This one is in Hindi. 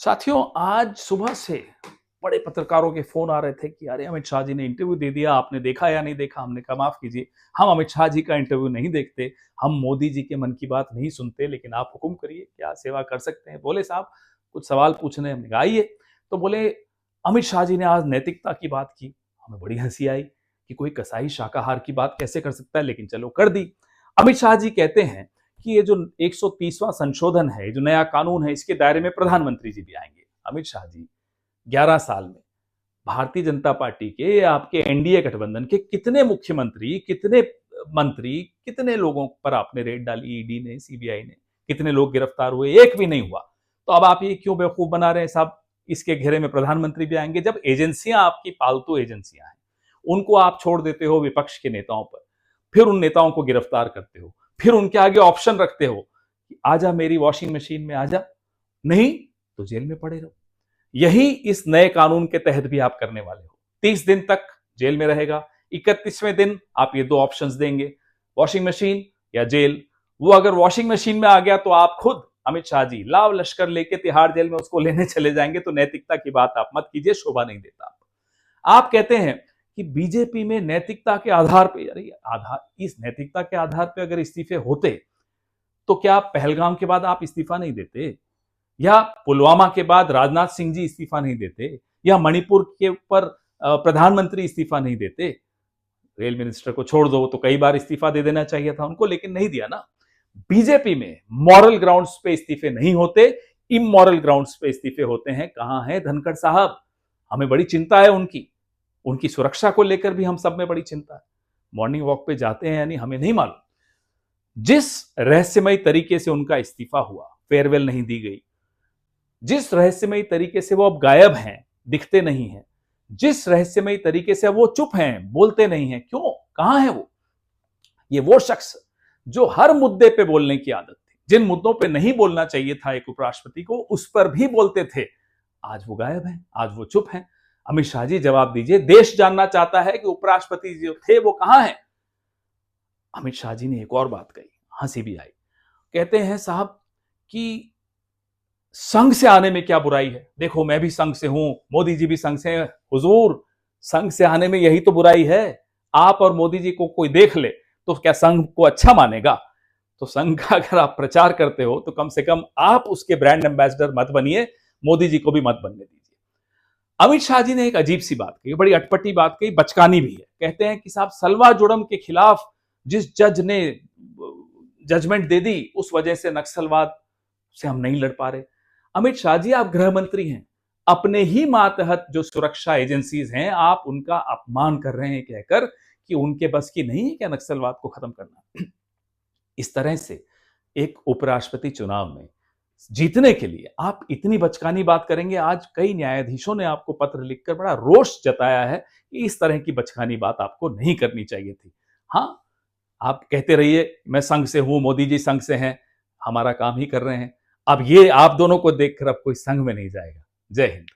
साथियों, आज सुबह से बड़े पत्रकारों के फोन आ रहे थे कि अरे अमित शाह जी ने इंटरव्यू दे दिया, आपने देखा या नहीं देखा। हमने कहा माफ कीजिए, हम अमित शाह जी का इंटरव्यू नहीं देखते, हम मोदी जी के मन की बात नहीं सुनते, लेकिन आप हुक्म करिए, क्या सेवा कर सकते हैं। बोले साहब कुछ सवाल पूछने। हमने कहा आइए। तो बोले अमित शाह जी ने आज नैतिकता की बात की। हमें बड़ी हंसी आई कि कोई कसाई शाकाहार की बात कैसे कर सकता है, लेकिन चलो कर दी। अमित शाह जी कहते हैं कि ये जो 130वां संशोधन है, जो नया कानून है, इसके दायरे में प्रधानमंत्री जी भी आएंगे। अमित शाह जी 11 साल में भारतीय जनता पार्टी के या आपके एनडीए गठबंधन के कितने मुख्यमंत्री, कितने मंत्री, कितने लोगों पर आपने रेड डाली, ईडी ने, सीबीआई ने, कितने लोग गिरफ्तार हुए, एक भी नहीं हुआ। तो अब आप ये क्यों बेवकूफ बना रहे हैं साहब, इसके घेरे में प्रधानमंत्री भी आएंगे। जब एजेंसियां आपकी पालतू एजेंसियां हैं, उनको आप छोड़ देते हो विपक्ष के नेताओं पर, फिर उन नेताओं को गिरफ्तार करते हो, फिर उनके आगे ऑप्शन रखते हो कि आजा मेरी वॉशिंग मशीन में आजा, नहीं तो जेल में पड़े रहो। यही इस नए कानून के तहत भी आप करने वाले हो। 30 दिन तक जेल में रहेगा, 31वें दिन आप ये दो ऑप्शंस देंगे, वॉशिंग मशीन या जेल। वो अगर वॉशिंग मशीन में आ गया तो आप खुद अमित शाह जी लाव लश्कर लेके तिहाड़ जेल में उसको लेने चले जाएंगे। तो नैतिकता की बात आप मत कीजिए, शोभा नहीं देता। आप कहते हैं कि बीजेपी में नैतिकता के आधार पर, अरे आधार, इस नैतिकता के आधार पर अगर इस्तीफे होते तो क्या पहलगाम के बाद आप इस्तीफा नहीं देते, या पुलवामा के बाद राजनाथ सिंह जी इस्तीफा नहीं देते, या मणिपुर के ऊपर प्रधानमंत्री इस्तीफा नहीं देते। रेल मिनिस्टर को छोड़ दो, तो कई बार इस्तीफा दे देना चाहिए था उनको, लेकिन नहीं दिया ना। बीजेपी में मॉरल ग्राउंड्स पे इस्तीफे नहीं होते, इमोरल ग्राउंड्स पे इस्तीफे होते हैं। कहां है धनखड़ साहब? हमें बड़ी चिंता है उनकी सुरक्षा को लेकर भी हम सब में बड़ी चिंता है। मॉर्निंग वॉक पे जाते हैं यानी हमें नहीं मालूम। जिस रहस्यमय तरीके से उनका इस्तीफा हुआ, फेयरवेल नहीं दी गई, जिस रहस्यमय तरीके से वो अब गायब हैं, दिखते नहीं हैं, जिस रहस्यमय तरीके से अब वो चुप हैं, बोलते नहीं हैं, क्यों, कहां है वो? ये वो शख्स जो हर मुद्दे पे बोलने की आदत थी, जिन मुद्दों पे नहीं बोलना चाहिए था एक उपराष्ट्रपति को, उस पर भी बोलते थे, आज वो गायब हैं, आज वो चुप हैं। अमित शाह जी जवाब दीजिए, देश जानना चाहता है कि उपराष्ट्रपति जो थे वो कहां हैं। अमित शाह जी ने एक और बात कही, हंसी भी आई। कहते हैं साहब कि संघ से आने में क्या बुराई है, देखो मैं भी संघ से हूं, मोदी जी भी संघ से हैं। हुजूर, संघ से आने में यही तो बुराई है। आप और मोदी जी को कोई देख ले तो क्या संघ को अच्छा मानेगा? तो संघ का अगर आप प्रचार करते हो तो कम से कम आप उसके ब्रांड एम्बेसडर मत बनिए, मोदी जी को भी मत बनने दीजिए। अमित शाह जी ने एक अजीब सी बात कही, बड़ी अटपटी बात कही, बचकानी भी है। कहते हैं कि साहब सलवा जुड़म के खिलाफ जिस जज ने जजमेंट दे दी, उस वजह से नक्सलवाद से हम नहीं लड़ पा रहे। अमित शाह जी, आप गृह मंत्री हैं, अपने ही मातहत जो सुरक्षा एजेंसीज हैं, आप उनका अपमान कर रहे हैं कहकर कि उनके बस की नहीं है क्या नक्सलवाद को खत्म करना। इस तरह से एक उपराष्ट्रपति चुनाव में जीतने के लिए आप इतनी बचकानी बात करेंगे। आज कई न्यायाधीशों ने आपको पत्र लिखकर बड़ा रोष जताया है कि इस तरह की बचकानी बात आपको नहीं करनी चाहिए थी। हाँ, आप कहते रहिए मैं संघ से हूं, मोदी जी संघ से हैं, हमारा काम ही कर रहे हैं। अब ये आप दोनों को देखकर अब कोई संघ में नहीं जाएगा। जय हिंद।